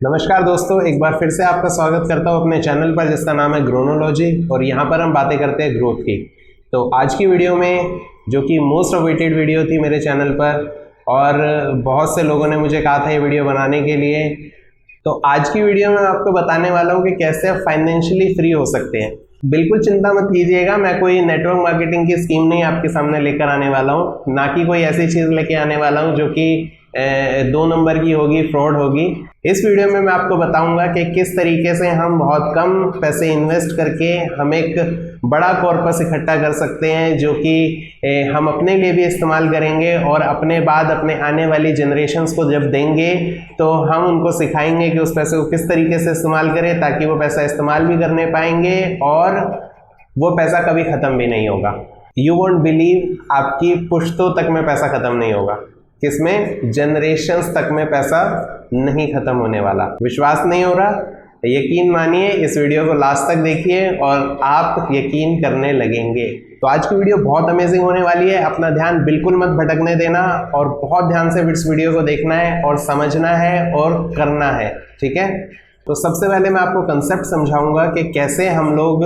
नमस्कार दोस्तों, एक बार फिर से आपका स्वागत करता हूं अपने चैनल पर जिसका नाम है ग्रोनोलॉजी और यहां पर हम बातें करते हैं ग्रोथ की। तो आज की वीडियो में, जो कि मोस्ट अवेटेड वीडियो थी मेरे चैनल पर और बहुत से लोगों ने मुझे कहा था ये वीडियो बनाने के लिए, तो आज की वीडियो में आपको बताने वाला हूं कि कैसे आप फाइनेंशियली फ्री हो सकते हैं। बिल्कुल चिंता मत कीजिएगा, मैं कोई नेटवर्क मार्केटिंग की स्कीम नहीं आपके सामने लेकर आने वाला हूं, ना कि कोई ऐसी चीज़ लेके आने वाला हूं जो कि 2 नंबर की होगी, फ्रॉड होगी। इस वीडियो में मैं आपको बताऊंगा कि किस तरीके से हम बहुत कम पैसे इन्वेस्ट करके हम एक बड़ा कॉर्पस इकट्ठा कर सकते हैं, जो कि हम अपने लिए भी इस्तेमाल करेंगे और अपने बाद अपने आने वाली जनरेशन्स को जब देंगे तो हम उनको सिखाएंगे कि उस पैसे को किस तरीके से इस्तेमाल करें ताकि वो पैसा इस्तेमाल भी करने पाएंगे और वो पैसा कभी ख़त्म भी नहीं होगा। यू वोंट बिलीव, आपकी पुश्तों तक में पैसा ख़त्म नहीं होगा। किसमें? जनरेशन्स तक में पैसा नहीं खत्म होने वाला। विश्वास नहीं हो रहा? यकीन मानिए, इस वीडियो को लास्ट तक देखिए और आप यकीन करने लगेंगे। तो आज की वीडियो बहुत अमेजिंग होने वाली है। अपना ध्यान बिल्कुल मत भटकने देना और बहुत ध्यान से इस वीडियो को देखना है और समझना है और करना है, ठीक है? तो सबसे पहले मैं आपको कंसेप्ट समझाऊंगा कि कैसे हम लोग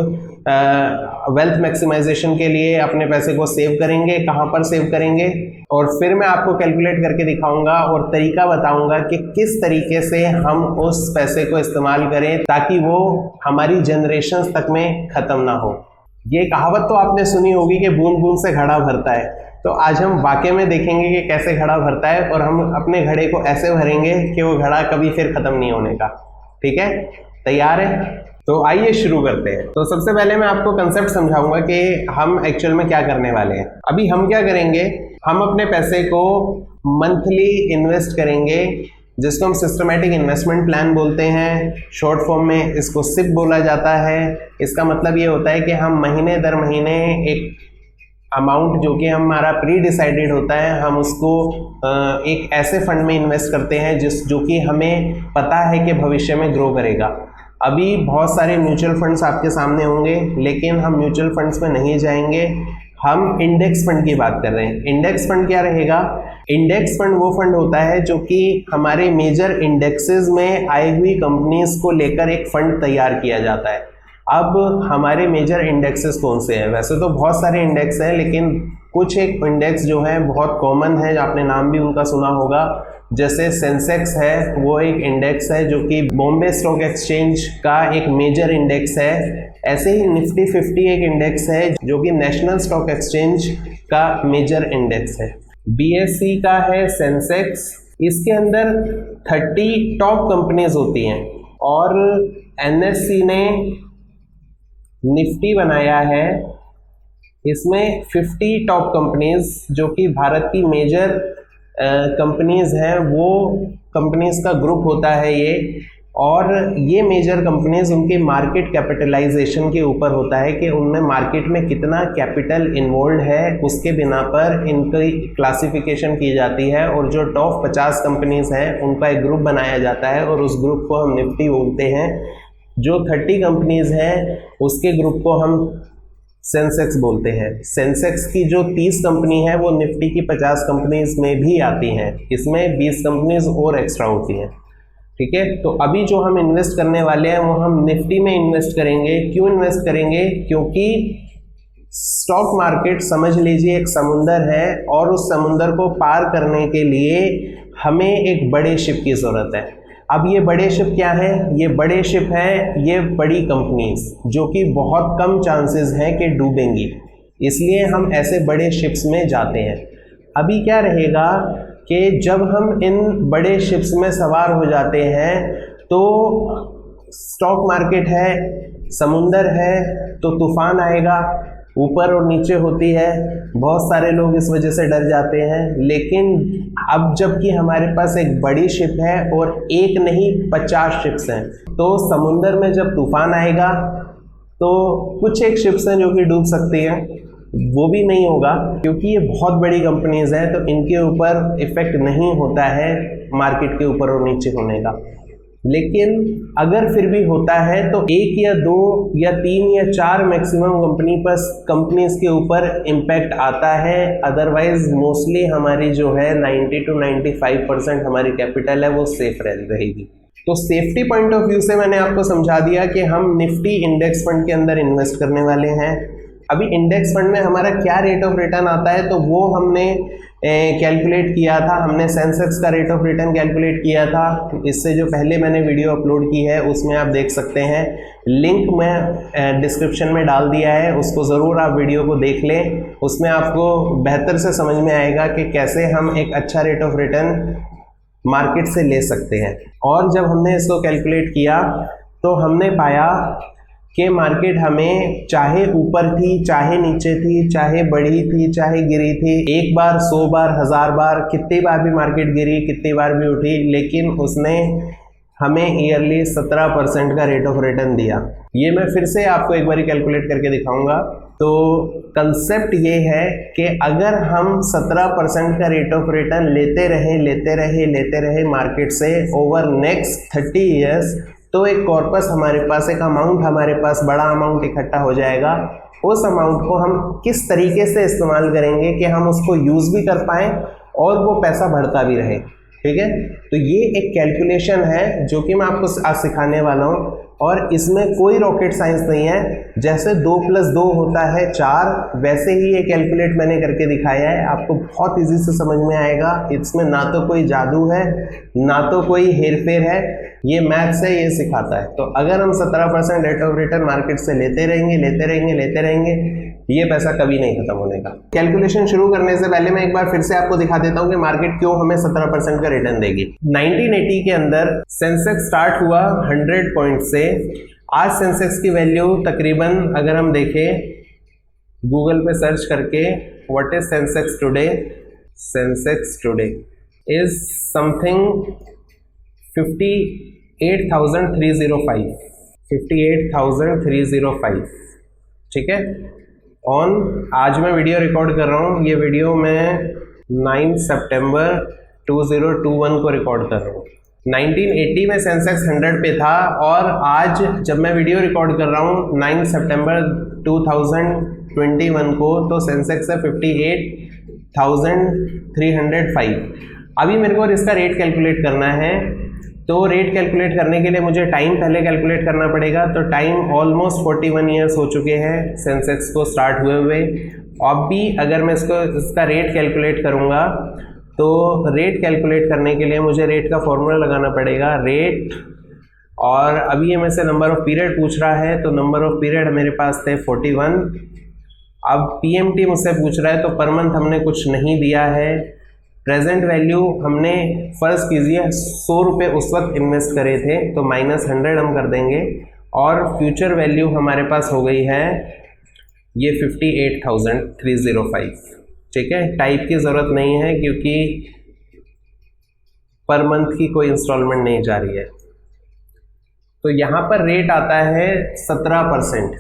वेल्थ मैक्सिमाइजेशन के लिए अपने पैसे को सेव करेंगे, कहाँ पर सेव करेंगे, और फिर मैं आपको कैलकुलेट करके दिखाऊंगा और तरीका बताऊंगा कि किस तरीके से हम उस पैसे को इस्तेमाल करें ताकि वो हमारी जनरेशन्स तक में ख़त्म ना हो। ये कहावत तो आपने सुनी होगी कि बूंद बूंद से घड़ा भरता है। तो आज हम वाकई में देखेंगे कि कैसे घड़ा भरता है और हम अपने घड़े को ऐसे भरेंगे कि वो घड़ा कभी फिर ख़त्म नहीं होने का। ठीक है? तैयार है? तो आइए शुरू करते हैं। तो सबसे पहले मैं आपको कंसेप्ट समझाऊंगा कि हम एक्चुअल में क्या करने वाले हैं। अभी हम क्या करेंगे, हम अपने पैसे को मंथली इन्वेस्ट करेंगे, जिसको हम सिस्टमैटिक इन्वेस्टमेंट प्लान बोलते हैं। शॉर्ट फॉर्म में इसको सिप बोला जाता है। इसका मतलब ये होता है कि हम महीने दर महीने एक अमाउंट जो कि हमारा प्री डिसाइडेड होता है, हम उसको एक ऐसे फंड में इन्वेस्ट करते हैं जो कि हमें पता है कि भविष्य में ग्रो करेगा। अभी बहुत सारे म्यूचुअल फंड्स आपके सामने होंगे, लेकिन हम म्यूचुअल फंड्स में नहीं जाएंगे, हम इंडेक्स फंड की बात कर रहे हैं। इंडेक्स फंड क्या रहेगा? इंडेक्स फंड वो फंड होता है जो कि हमारे मेजर इंडेक्सेस में आई हुई कंपनीज को लेकर एक फंड तैयार किया जाता है। अब हमारे मेजर इंडेक्सेस कौन से हैं? वैसे तो बहुत सारे इंडेक्स हैं, लेकिन कुछ एक इंडेक्स जो है बहुत कॉमन है, आपने नाम भी उनका सुना होगा। जैसे सेंसेक्स है, वो एक इंडेक्स है जो कि बॉम्बे स्टॉक एक्सचेंज का एक मेजर इंडेक्स है। ऐसे ही निफ्टी 50 एक इंडेक्स है जो कि नेशनल स्टॉक एक्सचेंज का मेजर इंडेक्स है। बीएसई का है सेंसेक्स, इसके अंदर 30 टॉप कंपनीज होती हैं और एनएससी ने निफ्टी बनाया है, इसमें 50 टॉप कंपनीज जो कि भारत की मेजर कंपनीज हैं, वो कंपनीज का ग्रुप होता है ये। और ये मेजर कंपनीज उनके मार्केट कैपिटलाइजेशन के ऊपर होता है कि उनमें मार्केट में कितना कैपिटल इन्वॉल्व है, उसके बिना पर इनकी क्लासिफिकेशन की जाती है और जो टॉप 50 कंपनीज हैं उनका एक ग्रुप बनाया जाता है और उस ग्रुप को हम निफ्टी बोलते हैं। जो 30 कंपनीज हैं उसके ग्रुप को हम सेंसेक्स बोलते हैं। सेंसेक्स की जो 30 कंपनी है वो निफ्टी की 50 कंपनीज में भी आती हैं, इसमें 20 कंपनीज और एक्स्ट्रा होती हैं। ठीक है? तो अभी जो हम इन्वेस्ट करने वाले हैं वो हम निफ्टी में इन्वेस्ट करेंगे। क्यों इन्वेस्ट करेंगे? क्योंकि स्टॉक मार्केट समझ लीजिए एक समुंदर है और उस समुंदर को पार करने के लिए हमें एक बड़े शिप की ज़रूरत है। अब ये बड़े शिप क्या है? ये बड़े शिप है ये बड़ी कंपनीज जो कि बहुत कम चांसेस हैं कि डूबेंगी, इसलिए हम ऐसे बड़े शिप्स में जाते हैं। अभी क्या रहेगा कि जब हम इन बड़े शिप्स में सवार हो जाते हैं तो स्टॉक मार्केट है, समुंदर है, तो तूफान आएगा, ऊपर और नीचे होती है, बहुत सारे लोग इस वजह से डर जाते हैं। लेकिन अब जबकि हमारे पास एक बड़ी शिप है और एक नहीं 50 शिप्स हैं, तो समुंदर में जब तूफान आएगा तो कुछ एक शिप्स हैं जो कि डूब सकती हैं, वो भी नहीं होगा क्योंकि ये बहुत बड़ी कंपनीज हैं, तो इनके ऊपर इफेक्ट नहीं होता है मार्केट के ऊपर और नीचे होने का। लेकिन अगर फिर भी होता है तो 1 या 2 या 3 या 4 मैक्सिमम कंपनीज के ऊपर इम्पैक्ट आता है। अदरवाइज मोस्टली हमारी जो है 90 to 95% हमारी कैपिटल है वो सेफ रहेगी। तो सेफ्टी पॉइंट ऑफ व्यू से मैंने आपको समझा दिया कि हम निफ्टी इंडेक्स फंड के अंदर इन्वेस्ट करने वाले हैं। अभी इंडेक्स फंड में हमारा क्या रेट ऑफ रिटर्न आता है तो वो हमने कैलकुलेट किया था, हमने सेंसेक्स का रेट ऑफ रिटर्न कैलकुलेट किया था। इससे जो पहले मैंने वीडियो अपलोड की है उसमें आप देख सकते हैं, लिंक मैं डिस्क्रिप्शन में डाल दिया है, उसको ज़रूर आप वीडियो को देख लें। उसमें आपको बेहतर से समझ में आएगा कि कैसे हम एक अच्छा रेट ऑफ रिटर्न मार्केट से ले सकते हैं। और जब हमने इसको कैलकुलेट किया तो हमने पाया कि मार्केट हमें चाहे ऊपर थी, चाहे नीचे थी, चाहे बढ़ी थी, चाहे गिरी थी, 1 बार, 100 बार, 1000 बार, कितनी बार भी मार्केट गिरी, कितनी बार भी उठी, लेकिन उसने हमें ईयरली 17% का रेट ऑफ रिटर्न दिया। ये मैं फिर से आपको एक बार कैलकुलेट करके दिखाऊंगा। तो कंसेप्ट ये है कि अगर हम 17% का रेट ऑफ रिटर्न लेते रहे मार्केट से ओवर नेक्स्ट 30 ईयर्स, तो एक कॉर्पस हमारे पास, एक अमाउंट हमारे पास, बड़ा अमाउंट इकट्ठा हो जाएगा। उस अमाउंट को हम किस तरीके से इस्तेमाल करेंगे कि हम उसको यूज़ भी कर पाएँ और वो पैसा बढ़ता भी रहे। ठीक है, तो ये एक कैलकुलेशन है जो कि मैं आपको आज सिखाने वाला हूँ, और इसमें कोई रॉकेट साइंस नहीं है। जैसे 2 + 2 होता है 4, वैसे ही ये कैलकुलेट मैंने करके दिखाया है, आपको बहुत इजी से समझ में आएगा। इसमें ना तो कोई जादू है, ना तो कोई हेरफेर है, ये मैथ्स है, ये सिखाता है। तो अगर हम 17% रेट ऑफ रिटर्न मार्केट से लेते रहेंगे, ये पैसा कभी नहीं खत्म होने का। कैलकुलेशन शुरू करने से पहले मैं एक बार फिर से आपको दिखा देता हूं कि मार्केट क्यों हमें 17% का रिटर्न देगी। 1980 के अंदर सेंसेक्स स्टार्ट हुआ 100 पॉइंट से। आज सेंसेक्स की वैल्यू तकरीबन, अगर हम देखें गूगल पे सर्च करके, what is Sensex today, Sensex today is something 58,305, 58,305। ठीक है, ऑन आज मैं वीडियो रिकॉर्ड कर रहा हूँ, ये वीडियो मैं 9 सितंबर 2021 को रिकॉर्ड कर रहा हूँ। 1980 में सेंसेक्स 100 पे था, और आज जब मैं वीडियो रिकॉर्ड कर रहा हूँ 9 सितंबर 2021 को, तो सेंसेक्स है 58,305। अभी मेरे को इसका रेट कैलकुलेट करना है, तो रेट कैलकुलेट करने के लिए मुझे टाइम पहले कैलकुलेट करना पड़ेगा। तो टाइम ऑलमोस्ट 41 ईयर्स हो चुके हैं सेंसेक्स को स्टार्ट हुए। अब भी अगर मैं इसका रेट कैलकुलेट करूँगा, तो रेट कैलकुलेट करने के लिए मुझे रेट का फॉर्मूला लगाना पड़ेगा, रेट, और अभी ये मेरे से नंबर ऑफ पीरियड पूछ रहा है, तो नंबर ऑफ पीरियड मेरे पास थे 41। अब पीएमटी मुझसे पूछ रहा है, तो पर मंथ हमने कुछ नहीं दिया है। प्रेजेंट वैल्यू हमने, फ़र्ज़ कीजिए 100 रुपये उस वक्त इन्वेस्ट करे थे, तो -100 हम कर देंगे, और फ्यूचर वैल्यू हमारे पास हो गई है ये 58,305। ठीक है, टाइप की ज़रूरत नहीं है क्योंकि पर मंथ की कोई इंस्टॉलमेंट नहीं जा रही है। तो यहाँ पर रेट आता है 17%।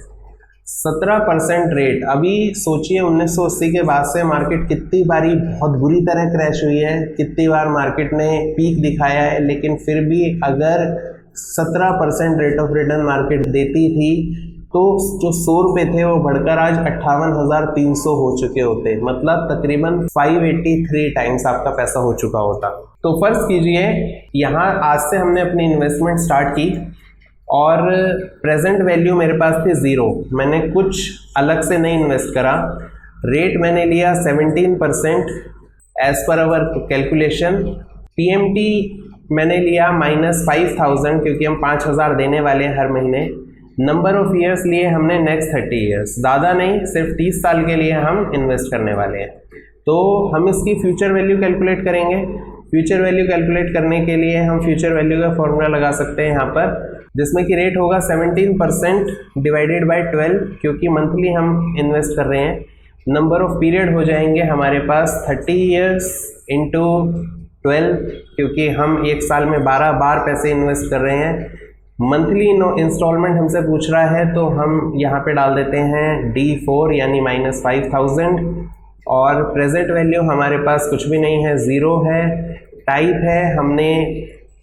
17% रेट। अभी सोचिए 1980 के बाद से मार्केट कितनी बारी बहुत बुरी तरह क्रैश हुई है, कितनी बार मार्केट ने पीक दिखाया है, लेकिन फिर भी अगर 17% रेट ऑफ रिटर्न मार्केट देती थी तो जो 100 रुपये थे वो बढ़कर आज 58,300 हो चुके होते, मतलब तकरीबन 583 टाइम्स आपका पैसा हो चुका होता। तो फर्ज कीजिए यहाँ आज से हमने अपनी इन्वेस्टमेंट स्टार्ट की और प्रेजेंट वैल्यू मेरे पास थी 0, मैंने कुछ अलग से नहीं इन्वेस्ट करा, रेट मैंने लिया 17% एज पर अवर कैलकुलेशन। पीएमटी मैंने लिया -5,000 क्योंकि हम 5,000 देने वाले हैं हर महीने। नंबर ऑफ ईयर्स लिए हमने नेक्स्ट 30 ईयर्स, ज़्यादा नहीं, सिर्फ 30 साल के लिए हम इन्वेस्ट करने वाले हैं। तो हम इसकी फ्यूचर वैल्यू कैलकुलेट करेंगे। फ्यूचर वैल्यू कैलकुलेट करने के लिए हम फ्यूचर वैल्यू का फॉर्मूला लगा सकते हैं यहाँ पर, जिसमें कि रेट होगा 17% डिवाइडेड बाय 12, क्योंकि मंथली हम इन्वेस्ट कर रहे हैं। नंबर ऑफ पीरियड हो जाएंगे हमारे पास 30 ईयर्स इंटू 12, क्योंकि हम एक साल में 12 बार पैसे इन्वेस्ट कर रहे हैं। मंथली इंस्टॉलमेंट हमसे पूछ रहा है तो हम यहाँ पे डाल देते हैं D4 यानी -5,000, और प्रेजेंट वैल्यू हमारे पास कुछ भी नहीं है, 0 है। टाइप है, हमने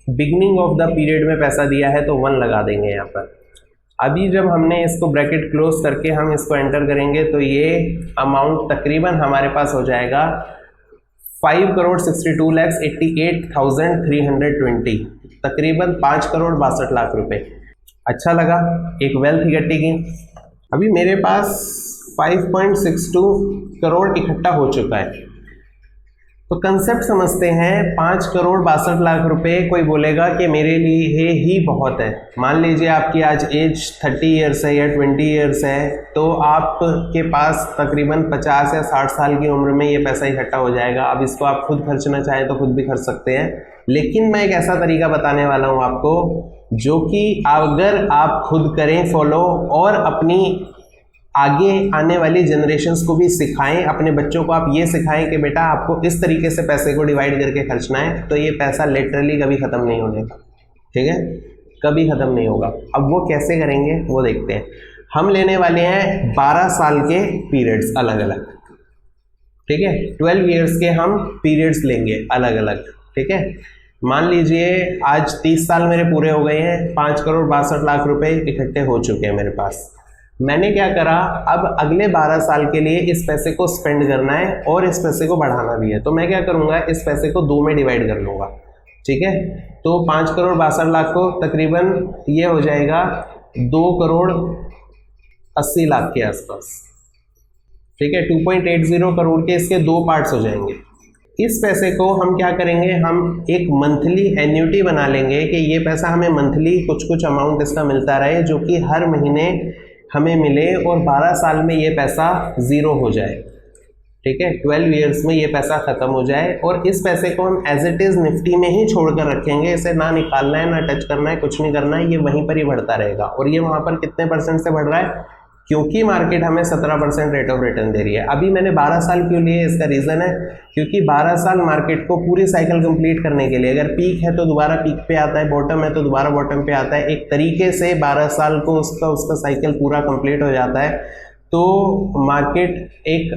बिगनिंग ऑफ द पीरियड में पैसा दिया है तो 1 लगा देंगे यहाँ पर। अभी जब हमने इसको ब्रैकेट क्लोज करके हम इसको एंटर करेंगे तो ये अमाउंट तकरीबन हमारे पास हो जाएगा 5,62,88,320। तकरीबन 5,62,62,00,000 रुपए। अच्छा लगा, एक वेल्थ इकट्ठी की। अभी मेरे पास 5.62 करोड़ इकट्ठा हो चुका है। तो कंसेप्ट समझते हैं, 5,62,62,00,000 रुपए कोई बोलेगा कि मेरे लिए ही बहुत है। मान लीजिए आपकी आज एज 30 ईयर्स है या 20 ईयर्स है, तो आपके पास तकरीबन 50 या 60 साल की उम्र में ये पैसा इकट्ठा हो जाएगा। अब इसको आप खुद खर्चना चाहें तो खुद भी खर्च सकते हैं, लेकिन मैं एक ऐसा तरीका बताने वाला हूँ आपको जो कि अगर आप खुद करें फॉलो और अपनी आगे आने वाली जनरेशन्स को भी सिखाएं, अपने बच्चों को आप ये सिखाएं कि बेटा आपको इस तरीके से पैसे को डिवाइड करके खर्चना है, तो ये पैसा लिटरली कभी ख़त्म नहीं होने का। ठीक है, कभी ख़त्म नहीं होगा। अब वो कैसे करेंगे वो देखते हैं। हम लेने वाले हैं 12 साल के पीरियड्स अलग अलग। ठीक है, 12 ईयर्स के हम पीरियड्स लेंगे अलग अलग। ठीक है, मान लीजिए आज 30 साल मेरे पूरे हो गए हैं, 5,62,62,00,000 रुपए इकट्ठे हो चुके हैं मेरे पास। मैंने क्या करा, अब अगले 12 साल के लिए इस पैसे को स्पेंड करना है और इस पैसे को बढ़ाना भी है। तो मैं क्या करूँगा, इस पैसे को 2 में डिवाइड कर लूँगा। ठीक है, तो 5,62,62,00,000 को तकरीबन ये हो जाएगा 2,80,00,000 के आसपास। ठीक है, 2.80 करोड़ के इसके 2 पार्ट्स हो जाएंगे। इस पैसे को हम क्या करेंगे, हम एक मंथली एन्युटी बना लेंगे कि ये पैसा हमें मंथली कुछ कुछ अमाउंट इसका मिलता रहे, जो कि हर महीने हमें मिले और 12 साल में ये पैसा ज़ीरो हो जाए। ठीक है, 12 ईयर्स में ये पैसा ख़त्म हो जाए और इस पैसे को हम एज इट इज़ निफ्टी में ही छोड़कर रखेंगे। इसे ना निकालना है, ना टच करना है, कुछ नहीं करना है, ये वहीं पर ही बढ़ता रहेगा। और ये वहाँ पर कितने % से बढ़ रहा है, क्योंकि मार्केट हमें 17% रेट ऑफ रिटर्न दे रही है। अभी मैंने 12 साल क्यों लिए, इसका रीज़न है क्योंकि 12 साल मार्केट को पूरी साइकिल कंप्लीट करने के लिए, अगर पीक है तो दोबारा पीक पे आता है, बॉटम है तो दोबारा बॉटम पे आता है, एक तरीके से 12 साल को उसका साइकिल पूरा कंप्लीट हो जाता है। तो मार्केट एक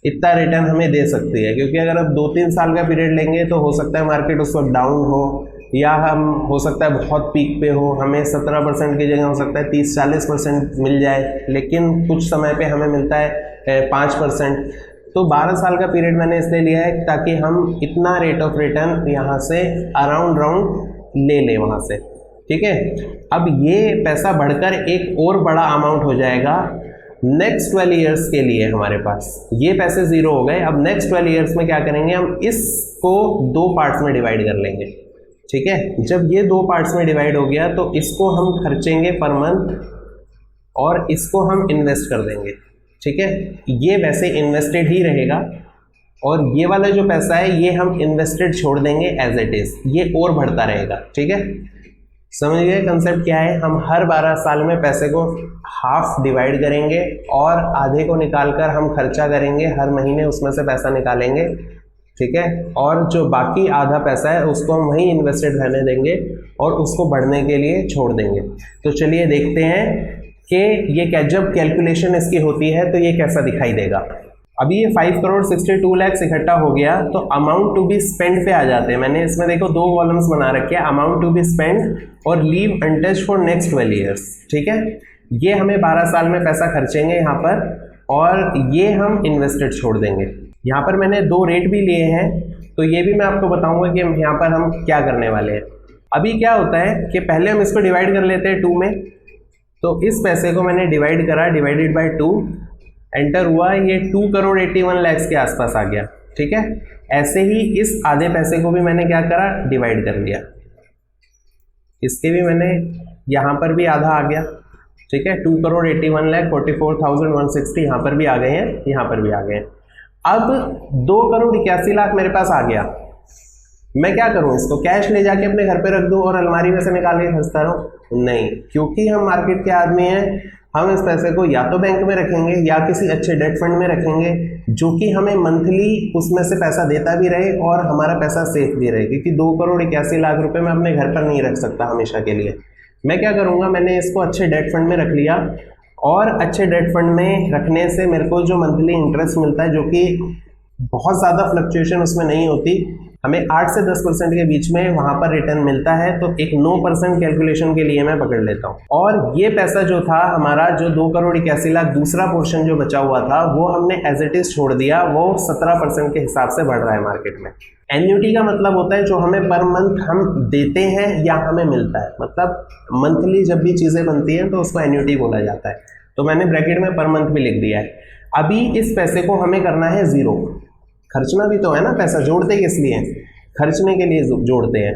इतना रिटर्न हमें दे सकती है, क्योंकि अगर आप 2-3 साल का पीरियड लेंगे तो हो सकता है मार्केट उस वक्त डाउन हो, या हम हो सकता है बहुत पीक पे हो, हमें 17% की जगह हो सकता है 30-40% मिल जाए, लेकिन कुछ समय पे हमें मिलता है 5%। तो 12 साल का पीरियड मैंने इसलिए लिया है ताकि हम इतना रेट ऑफ रिटर्न यहाँ से अराउंड ले लें वहाँ से। ठीक है, अब ये पैसा बढ़कर एक और बड़ा अमाउंट हो जाएगा नेक्स्ट 12 ईयर्स के लिए। हमारे पास ये पैसे ज़ीरो हो गए। अब नेक्स्ट 12 ईयर्स में क्या करेंगे, हम इसको 2 पार्ट्स में डिवाइड कर लेंगे। ठीक है, जब ये 2 पार्ट्स में डिवाइड हो गया तो इसको हम खर्चेंगे पर मंथ और इसको हम इन्वेस्ट कर देंगे। ठीक है, ये वैसे इन्वेस्टेड ही रहेगा और ये वाला जो पैसा है ये हम इन्वेस्टेड छोड़ देंगे एज इट इज़, ये और बढ़ता रहेगा। ठीक है, समझ गए कंसेप्ट क्या है। हम हर 12 साल में पैसे को हाफ डिवाइड करेंगे और आधे को निकालकर हम खर्चा करेंगे, हर महीने उसमें से पैसा निकालेंगे। ठीक है, और जो बाकी आधा पैसा है उसको हम वहीं इन्वेस्टेड रहने देंगे और उसको बढ़ने के लिए छोड़ देंगे। तो चलिए देखते हैं कि ये क्या, जब कैलकुलेशन इसकी होती है तो ये कैसा दिखाई देगा। अभी ये 5,62,00,000 इकट्ठा हो गया तो अमाउंट टू बी स्पेंड पे आ जाते हैं। मैंने इसमें देखो 2 कॉलम्स बना रखे हैं, अमाउंट टू बी स्पेंड और leave untouched for next 12 years. ठीक है, ये हमें 12 साल में पैसा खर्चेंगे यहाँ पर और ये हम इन्वेस्टेड छोड़ देंगे। यहाँ पर मैंने 2 रेट भी लिए हैं, तो ये भी मैं आपको बताऊंगा कि यहाँ पर हम क्या करने वाले हैं। अभी क्या होता है कि पहले हम इसको डिवाइड कर लेते हैं 2 में, तो इस पैसे को मैंने डिवाइड करा, डिवाइडेड बाय 2, एंटर हुआ, ये 2,81,00,000 के आसपास आ गया। ठीक है, ऐसे ही इस आधे पैसे को भी मैंने क्या करा, डिवाइड कर लिया, इसके भी मैंने यहाँ पर भी आधा आ गया। ठीक है, 2,81,44,160 यहाँ पर भी आ गए हैं, यहाँ पर भी आ गए हैं। अब 2,81,00,000 मेरे पास आ गया, मैं क्या करूं, इसको कैश ले जाके अपने घर पे रख दूं और अलमारी में से निकाल के खर्चता रहूं? नहीं, क्योंकि हम मार्केट के आदमी हैं, हम इस पैसे को या तो बैंक में रखेंगे या किसी अच्छे डेट फंड में रखेंगे, जो कि हमें मंथली उसमें से पैसा देता भी रहे और हमारा पैसा सेफ भी रहे। क्योंकि 2,81,00,000 रुपए मैं अपने घर पर नहीं रख सकता हमेशा के लिए। मैं क्या करूँगा, मैंने इसको अच्छे डेट फंड में रख लिया और अच्छे डेट फंड में रखने से मेरे को जो मंथली इंटरेस्ट मिलता है, जो कि बहुत ज़्यादा फ्लक्चुएशन उसमें नहीं होती, हमें 8 से 10% के बीच में वहां पर रिटर्न मिलता है, तो एक 9% कैलकुलेशन के लिए मैं पकड़ लेता हूँ। और ये पैसा जो था हमारा, जो 2,81,00,000 दूसरा पोर्शन जो बचा हुआ था, वो हमने एज इट इज छोड़ दिया, वो 17% के हिसाब से बढ़ रहा है मार्केट में। एन्युटी का मतलब होता है जो हमें पर मंथ हम देते हैं या हमें मिलता है, मतलब मंथली जब भी चीजें बनती हैं तो उसको एन्युटी बोला जाता है। तो मैंने ब्रैकेट में पर मंथ भी लिख दिया है। अभी इस पैसे को हमें करना है जीरो, खर्चना भी तो है ना, पैसा जोड़ते किस लिए, खर्चने के लिए जोड़ते हैं,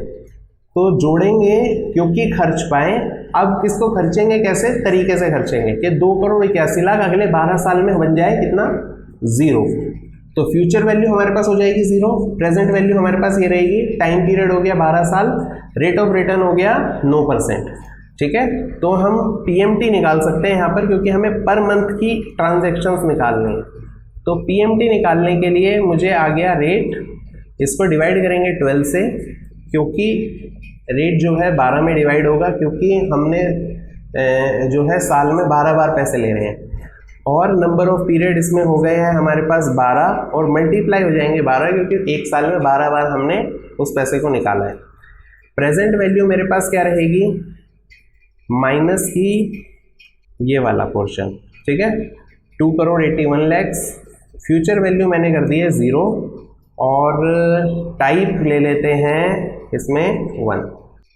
तो जोड़ेंगे क्योंकि खर्च पाए। अब किसको खर्चेंगे, कैसे तरीके से खर्चेंगे कि 2,81,00,000 अगले 12 साल में बन जाए कितना, जीरो। तो फ्यूचर वैल्यू हमारे पास हो जाएगी जीरो, प्रेजेंट वैल्यू हमारे पास ये रहेगी, टाइम पीरियड हो गया 12 साल, रेट ऑफ रिटर्न हो गया 9%। ठीक है, तो हम पीएमटी निकाल सकते हैं यहाँ पर, क्योंकि हमें पर मंथ की ट्रांजैक्शंस निकालनी है। तो पीएमटी निकालने के लिए मुझे आ गया रेट, इसको डिवाइड करेंगे 12 से, क्योंकि रेट जो है 12 में डिवाइड होगा, क्योंकि हमने जो है साल में 12 बार पैसे ले रहे हैं, और नंबर ऑफ पीरियड इसमें हो गए हैं हमारे पास 12, और मल्टीप्लाई हो जाएंगे 12, क्योंकि एक साल में 12 बार हमने उस पैसे को निकाला है। प्रेजेंट वैल्यू मेरे पास क्या रहेगी, माइनस की ये वाला पोर्शन, ठीक है, 2,81,00,000। फ्यूचर वैल्यू मैंने कर दी है जीरो, और टाइप ले लेते हैं इसमें 1।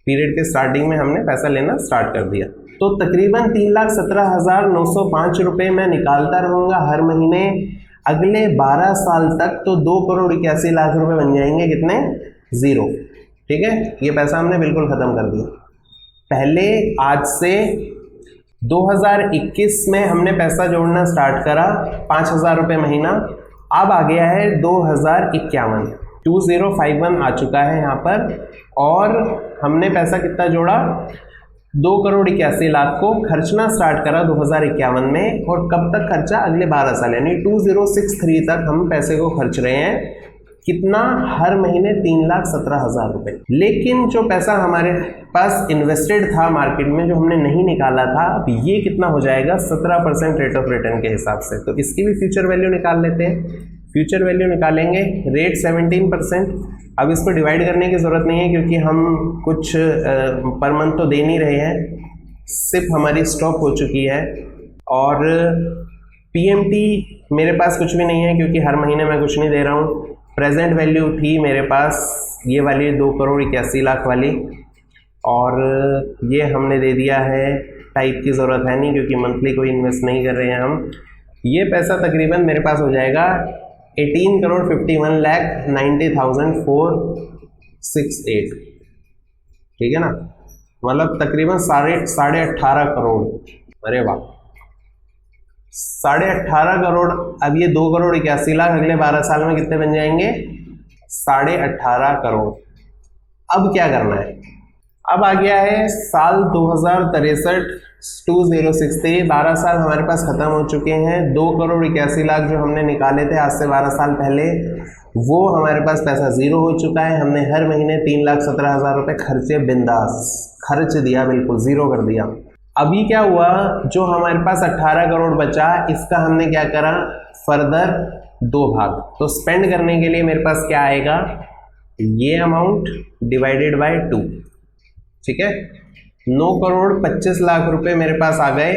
पीरियड के स्टार्टिंग में हमने पैसा लेना स्टार्ट कर दिया, तो तकरीबन 3,17,905 रुपये मैं निकालता रहूँगा हर महीने अगले 12 साल तक। तो 2,81,00,000 रुपये बन जाएंगे कितने, जीरो। ठीक है, ये पैसा हमने बिल्कुल ख़त्म कर दिया। पहले आज से 2021 में हमने पैसा जोड़ना स्टार्ट करा 5,000 रुपये महीना, अब आ गया है 2051, 2051 आ चुका है यहाँ पर, और हमने पैसा कितना जोड़ा, 2,81,00,000 को खर्चना स्टार्ट करा 2051 में, और कब तक खर्चा, अगले 12 साल, यानी 2063 तक हम पैसे को खर्च रहे हैं। कितना, हर महीने 3,17,000 रुपये। लेकिन जो पैसा हमारे पास इन्वेस्टेड था मार्केट में, जो हमने नहीं निकाला था, अब ये कितना हो जाएगा, 17% रेट ऑफ रिटर्न के हिसाब से। तो इसकी भी फ्यूचर वैल्यू निकाल लेते हैं। फ्यूचर वैल्यू निकालेंगे, रेट 17%। अब इसको डिवाइड करने की ज़रूरत नहीं है, क्योंकि हम कुछ पर मंथ तो दे नहीं रहे हैं, सिर्फ हमारी स्टॉप हो चुकी है। और पीएमटी मेरे पास कुछ भी नहीं है, क्योंकि हर महीने मैं कुछ नहीं दे रहा हूँ। प्रेजेंट वैल्यू थी मेरे पास ये वाली 2,81,00,000 वाली, और ये हमने दे दिया है, टाइप की ज़रूरत है नहीं, क्योंकि मंथली कोई इन्वेस्ट नहीं कर रहे हैं हम। ये पैसा तकरीबन मेरे पास हो जाएगा 18,51,90,468। ठीक है ना, मतलब तकरीबन 18.5 करोड़। अरे वाह, 18.5 करोड़। अब ये 2,81,00,000 अगले 12 साल में कितने बन जाएंगे, 18.5 करोड़। अब क्या करना है, अब आ गया है साल 2063, 2063, 12 साल हमारे पास खत्म हो चुके हैं। 2,81,00,000 जो हमने निकाले थे आज से 12 साल पहले, वो हमारे पास पैसा जीरो हो चुका है। हमने हर महीने 3,17,000 रुपये खर्चे, बिंदास खर्च दिया, बिल्कुल जीरो कर दिया। अभी क्या हुआ, जो हमारे पास 18 करोड़ बचा, इसका हमने क्या करा, फर्दर 2 भाग। तो स्पेंड करने के लिए मेरे पास क्या आएगा, ये अमाउंट डिवाइडेड बाय 2। ठीक है, 9,25,00,000 रुपए मेरे पास आ गए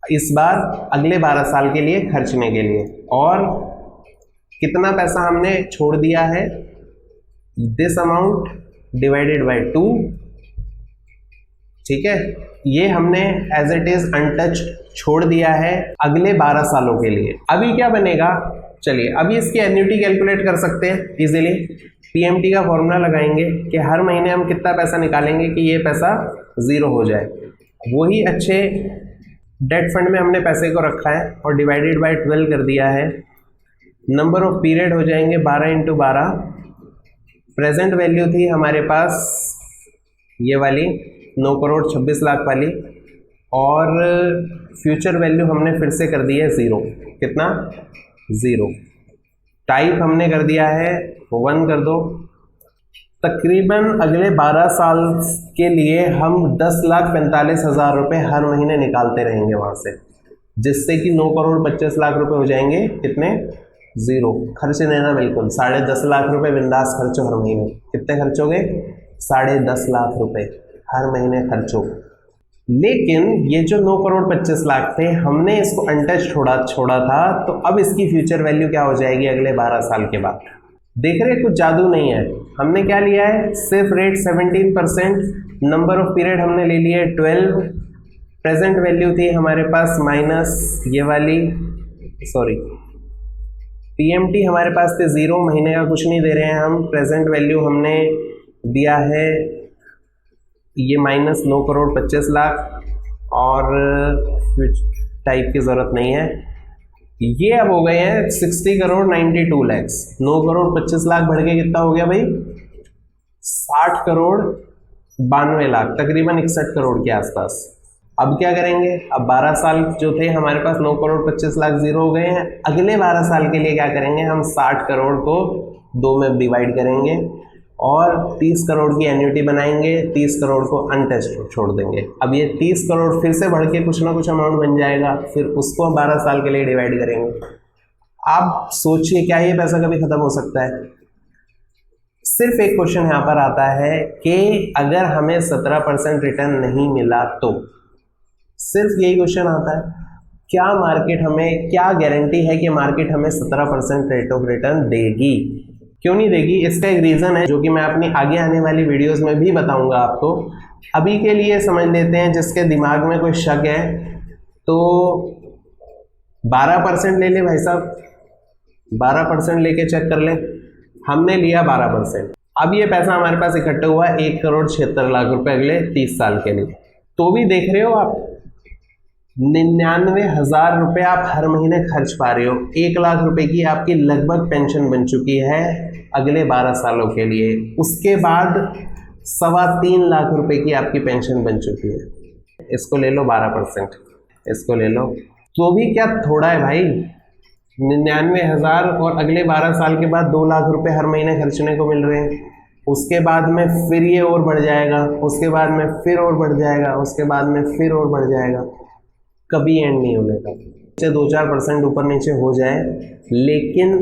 इस बार अगले 12 साल के लिए खर्चने के लिए। और कितना पैसा हमने छोड़ दिया है, दिस अमाउंट डिवाइडेड बाय 2। ठीक है, ये हमने एज इट इज अनटच्ड छोड़ दिया है अगले 12 सालों के लिए। अभी क्या बनेगा, चलिए अभी इसकी एन्युटी कैलकुलेट कर सकते हैं इजीली। पीएमटी का फॉर्मूला लगाएंगे कि हर महीने हम कितना पैसा निकालेंगे कि ये पैसा जीरो हो जाए। वही अच्छे डेट फंड में हमने पैसे को रखा है और डिवाइडेड बाय 12 कर दिया है। नंबर ऑफ पीरियड हो जाएंगे 12 × 12। प्रेजेंट वैल्यू थी हमारे पास ये वाली 9,26,00,000 वाली, और फ्यूचर वैल्यू हमने फिर से कर दी है जीरो। कितना, जीरो। टाइप हमने कर दिया है 1 कर दो। तकरीबन अगले 12 साल के लिए हम 10,45,000 रुपये हर महीने निकालते रहेंगे वहाँ से, जिससे कि 9,25,00,000 रुपये हो जाएंगे कितने, जीरो, खर्च देना बिल्कुल 10.5 लाख रुपए बिंदास खर्चो हर महीने। कितने खर्चोगे? 10.5 लाख रुपए हर महीने खर्चो। लेकिन ये जो 9 करोड़ 25 लाख थे, हमने इसको अनटच छोड़ा था, तो अब इसकी फ्यूचर वैल्यू क्या हो जाएगी अगले 12 साल के बाद? देख रहे, कुछ जादू नहीं है। हमने क्या लिया है? सिर्फ रेट 17%, नंबर ऑफ पीरियड हमने ले लिए 12, प्रेजेंट वैल्यू थी हमारे पास माइनस ये वाली, सॉरी पीएमटी हमारे पास थे 0, महीने का कुछ नहीं दे रहे हैं हम। प्रेजेंट वैल्यू हमने दिया है ये माइनस 9 करोड़ 25 लाख, और टाइप की ज़रूरत नहीं है। ये अब हो गए हैं 60 करोड़ 92 लैक्स। 9 करोड़ 25 लाख बढ़ के कितना हो गया भाई? 60 करोड़ 92 लाख, तकरीबन 61 करोड़ के आसपास। अब क्या करेंगे? अब 12 साल जो थे हमारे पास 9 करोड़ 25 लाख जीरो हो गए हैं। अगले 12 साल के लिए क्या करेंगे? हम 60 करोड़ को 2 में डिवाइड करेंगे और 30 करोड़ की एन्युटी बनाएंगे, 30 करोड़ को अनटच्ड छोड़ देंगे। अब ये 30 करोड़ फिर से बढ़ के कुछ ना कुछ अमाउंट बन जाएगा, फिर उसको हम 12 साल के लिए डिवाइड करेंगे। आप सोचिए, क्या ये पैसा कभी खत्म हो सकता है? सिर्फ एक क्वेश्चन यहाँ पर आता है कि अगर हमें 17% रिटर्न नहीं मिला तो, सिर्फ यही क्वेश्चन आता है, क्या मार्केट हमें, क्या गारंटी है कि मार्केट हमें 17% रेट ऑफ रिटर्न देगी? क्यों नहीं देगी? इसका एक रीज़न है जो कि मैं अपनी आगे आने वाली वीडियोस में भी बताऊंगा आपको। अभी के लिए समझ लेते हैं, जिसके दिमाग में कोई शक है तो 12% ले ले भाई साहब, 12% लेके चेक कर ले। हमने लिया 12%। अब ये पैसा हमारे पास इकट्ठा हुआ 1 करोड़ 76 लाख रुपए अगले 30 साल के लिए। तो भी देख रहे हो आप, 99,000 रुपये आप हर महीने खर्च पा रहे हो। 1 लाख रुपए की आपकी लगभग पेंशन बन चुकी है अगले 12 सालों के लिए। उसके बाद 3.25 लाख रुपए की आपकी पेंशन बन चुकी है। इसको ले लो 12%, इसको ले लो, तो भी क्या थोड़ा है भाई? 99,000 और अगले 12 साल के बाद 2 लाख रुपए हर महीने खर्चने को मिल रहे हैं। उसके बाद में फिर ये और बढ़ जाएगा, उसके बाद में फिर और बढ़ जाएगा, उसके बाद में फिर और बढ़ जाएगा, कभी एंड नहीं होने का। 2-4% ऊपर नीचे हो जाए, लेकिन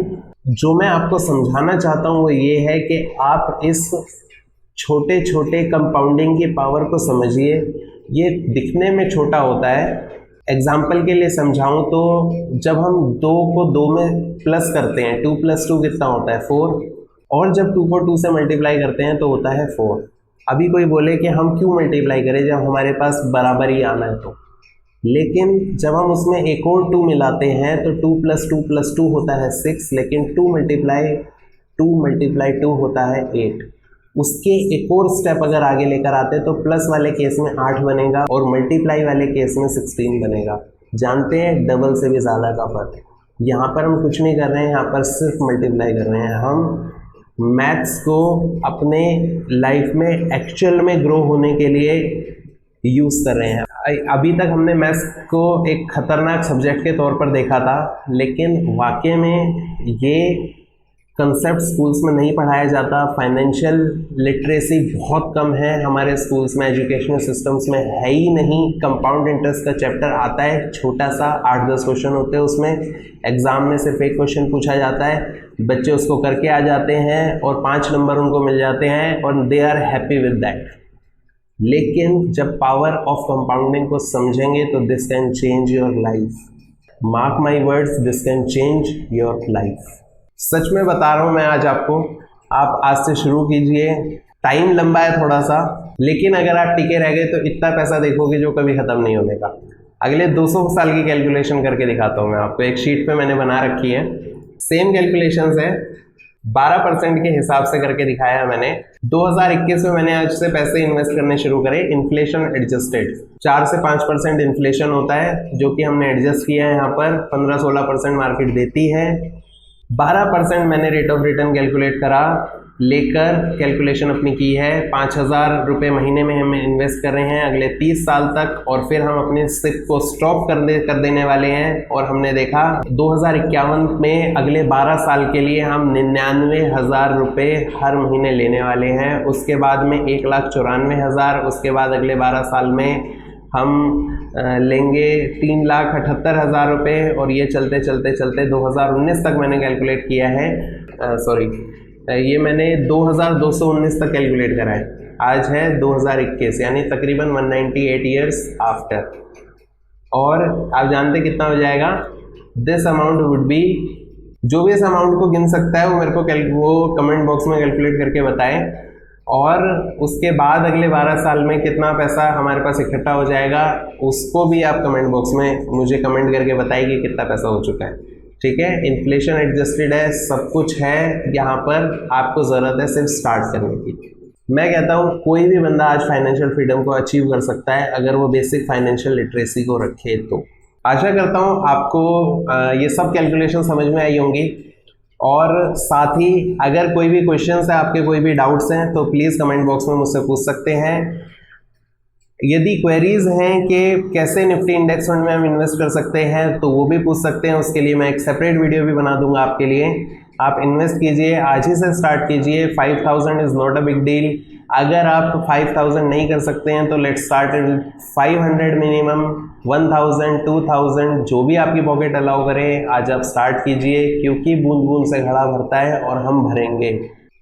जो मैं आपको समझाना चाहता हूँ वो ये है कि आप इस छोटे छोटे कंपाउंडिंग की पावर को समझिए। ये दिखने में छोटा होता है। एग्जाम्पल के लिए समझाऊं तो जब हम 2 को 2 में प्लस करते हैं, 2 + 2 कितना होता है? 4, और जब 2 को 2 से मल्टीप्लाई करते हैं तो होता है 4। अभी कोई बोले कि हम क्यों मल्टीप्लाई करें जब हमारे पास बराबर ही आना है तो, लेकिन जब हम उसमें एक और 2 मिलाते हैं तो 2 + 2 + 2 होता है 6, लेकिन 2 × 2 होता है 8। उसके एक और स्टेप अगर आगे लेकर आते हैं तो प्लस वाले केस में 8 बनेगा और मल्टीप्लाई वाले केस में 16 बनेगा। जानते हैं, डबल से भी ज़्यादा का फर्क। यहाँ पर हम कुछ नहीं कर रहे हैं, यहाँ पर सिर्फ मल्टीप्लाई कर रहे हैं। हम मैथ्स को अपने लाइफ में एक्चुअल में ग्रो होने के लिए यूज़ कर रहे हैं। अभी तक हमने मैथ्स को एक खतरनाक सब्जेक्ट के तौर पर देखा था, लेकिन वाकई में ये कंसेप्ट स्कूल्स में नहीं पढ़ाया जाता। फाइनेंशियल लिटरेसी बहुत कम है हमारे स्कूल्स में, एजुकेशनल सिस्टम्स में है ही नहीं। कंपाउंड इंटरेस्ट का चैप्टर आता है छोटा सा, 8-10 क्वेश्चन होते हैं उसमें। एग्ज़ाम में सिर्फ एक क्वेश्चन पूछा जाता है, बच्चे उसको करके आ जाते हैं और 5 नंबर उनको मिल जाते हैं और they are happy with that. लेकिन जब पावर ऑफ कंपाउंडिंग को समझेंगे तो this can change your life. Mark my words, this can change your life. सच में बता रहा हूँ मैं आज आपको। आप आज से शुरू कीजिए। टाइम लंबा है थोड़ा सा, लेकिन अगर आप टिके रह गए तो इतना पैसा देखोगे जो कभी ख़त्म नहीं होने का। अगले 200 साल की कैलकुलेशन करके दिखाता हूँ मैं आपको। एक शीट पे मैंने बना रखी है, सेम कैलकुलेशंस है, 12% के हिसाब से करके दिखाया है मैंने। 2021 में मैंने आज से पैसे इन्वेस्ट करने शुरू करे, इन्फ्लेशन एडजस्टेड। 4 से 5% इन्फ्लेशन होता है जो कि हमने एडजस्ट किया है। यहाँ पर 15-16% मार्केट देती है। 12% मैंने रेट ऑफ रिटर्न कैलकुलेट करा लेकर कैलकुलेशन अपनी की है। 5,000 रुपये महीने में हम इन्वेस्ट कर रहे हैं अगले 30 साल तक, और फिर हम अपने सिप को स्टॉप कर देने वाले हैं। और हमने देखा 2051 में अगले 12 साल के लिए हम 99,000 रुपये हर महीने लेने वाले हैं। उसके बाद में 1,94,000, उसके बाद अगले 12 साल में हम लेंगे 3,78,000 रुपये, और ये चलते चलते चलते 2019 तक मैंने कैलकुलेट किया है, ये मैंने 2219 तक कैलकुलेट करा है। आज है 2021, यानी तकरीबन 198 ईयर्स आफ्टर। और आप जानते कितना हो जाएगा? दिस अमाउंट वुड बी, जो भी इस अमाउंट को गिन सकता है वो मेरे को वो कमेंट बॉक्स में कैलकुलेट करके बताएं। और उसके बाद अगले 12 साल में कितना पैसा हमारे पास इकट्ठा हो जाएगा, उसको भी आप कमेंट बॉक्स में मुझे कमेंट करके बताइए कितना पैसा हो चुका है। ठीक है, इन्फ्लेशन एडजस्टेड है, सब कुछ है यहाँ पर, आपको ज़रूरत है सिर्फ स्टार्ट करने की। मैं कहता हूँ कोई भी बंदा आज फाइनेंशियल फ्रीडम को अचीव कर सकता है अगर वो बेसिक फाइनेंशियल लिटरेसी को रखे तो। आशा करता हूँ आपको ये सब कैलकुलेशन समझ में आई होंगी। और साथ ही अगर कोई भी क्वेश्चंस है, आपके कोई भी डाउट्स हैं, तो प्लीज़ कमेंट बॉक्स में मुझसे पूछ सकते हैं। यदि क्वेरीज हैं कि कैसे निफ्टी इंडेक्स फंड में हम इन्वेस्ट कर सकते हैं, तो वो भी पूछ सकते हैं। उसके लिए मैं एक सेपरेट वीडियो भी बना दूंगा आपके लिए। आप इन्वेस्ट कीजिए, आज ही से स्टार्ट कीजिए। 5,000 is not a big deal. अगर आप 5,000 नहीं कर सकते हैं तो लेट्स स्टार्ट विद 500 मिनिमम, 1,000, 2,000, जो भी आपकी पॉकेट अलाउ करे, आज आप स्टार्ट कीजिए, क्योंकि बूंद बूंद से घड़ा भरता है और हम भरेंगे।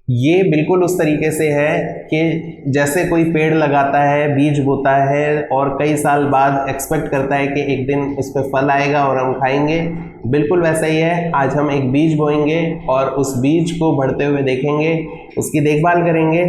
ये बिल्कुल उस तरीके से है कि जैसे कोई पेड़ लगाता है, बीज बोता है और कई साल बाद एक्सपेक्ट करता है कि एक दिन उस पर फल आएगा और हम खाएंगे। बिल्कुल वैसा ही है, आज हम एक बीज बोएंगे और उस बीज को बढ़ते हुए देखेंगे, उसकी देखभाल करेंगे,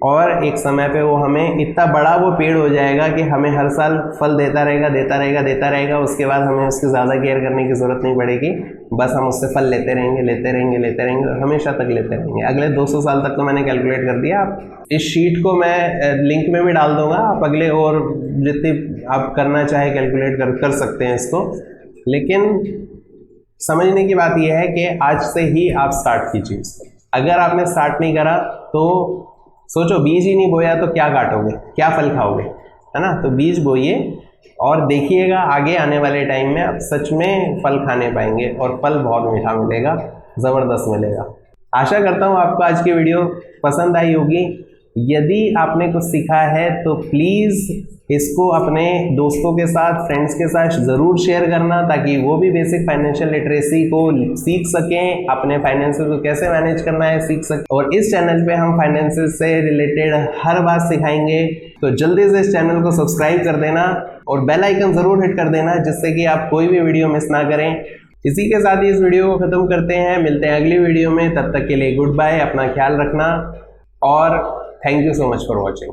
और एक समय पे वो हमें इतना बड़ा वो पेड़ हो जाएगा कि हमें हर साल फल देता रहेगा, देता रहेगा, देता रहेगा। उसके बाद हमें उसकी ज़्यादा केयर करने की ज़रूरत नहीं पड़ेगी, बस हम उससे फल लेते रहेंगे, लेते रहेंगे, लेते रहेंगे और हमेशा तक लेते रहेंगे। अगले 200 साल तक तो मैंने कैलकुलेट कर दिया। आप इस शीट को मैं लिंक में भी डाल दूंगा, आप अगले और जितनी आप करना चाहे कैलकुलेट कर सकते हैं इसको। लेकिन समझने की बात यह है कि आज से ही आप स्टार्ट कीजिए इसको। अगर आपने स्टार्ट नहीं करा तो सोचो, बीज ही नहीं बोया तो क्या काटोगे, क्या फल खाओगे, है ना? तो बीज बोइए और देखिएगा आगे आने वाले टाइम में आप सच में फल खाने पाएंगे, और फल बहुत मीठा मिलेगा, ज़बरदस्त मिलेगा। आशा करता हूँ आपको आज की वीडियो पसंद आई होगी। यदि आपने कुछ सीखा है तो प्लीज़ इसको अपने दोस्तों के साथ, फ्रेंड्स के साथ ज़रूर शेयर करना, ताकि वो भी बेसिक फाइनेंशियल लिटरेसी को सीख सकें, अपने फाइनेंसेस को कैसे मैनेज करना है सीख सकें। और इस चैनल पे हम फाइनेंसेस से रिलेटेड हर बात सिखाएंगे, तो जल्दी से इस चैनल को सब्सक्राइब कर देना और बेल आइकन ज़रूर हिट कर देना, जिससे कि आप कोई भी वीडियो मिस ना करें। इसी के साथ ही इस वीडियो को ख़त्म करते हैं, मिलते हैं अगली वीडियो में। तब तक के लिए गुड बाय, अपना ख्याल रखना और thank you so much for watching.